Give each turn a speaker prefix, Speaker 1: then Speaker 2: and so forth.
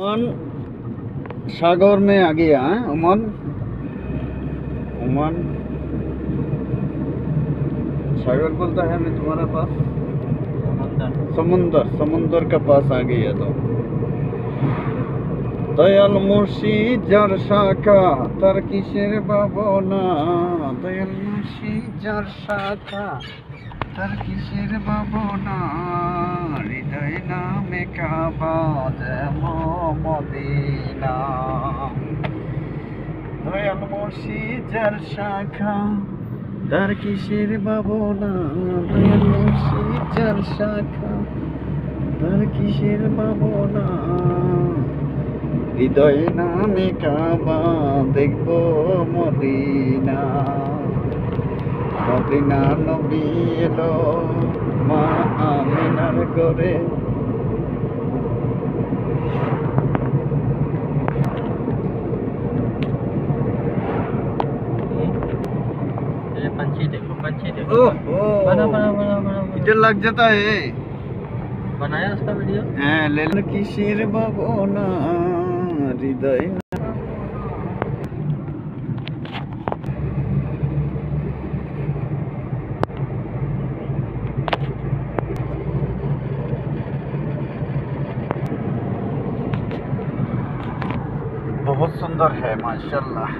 Speaker 1: Oman सागर में आ गया है। ओमान ओमान सागर बोलता है मैं तुम्हारा पास समुंदर समुंदर का पास आ गया। तो दयाल मुर्शिद जार शाखा तार किसेर भावना, दयाल मुर्शिद जार शाखा तार किसेर भावना, हृदय नामे काबा যেমন মদিনা। দয়াল মুর্শিদ যার শাখা তার কিসের ভাবনা, দয়াল মুর্শিদ যার শাখা তার কিসের ভাবনা, হৃদয় নামে কাবা দেখবো মদিনা। মদিনা নবী এলো মা আমিনার ঘরে।
Speaker 2: पंछी देखो
Speaker 1: बना इधर लग जाता है।
Speaker 2: बनाया उसका वीडियो।
Speaker 1: ले किसेर भावना हृदय। बहुत सुंदर है माशाल्लाह।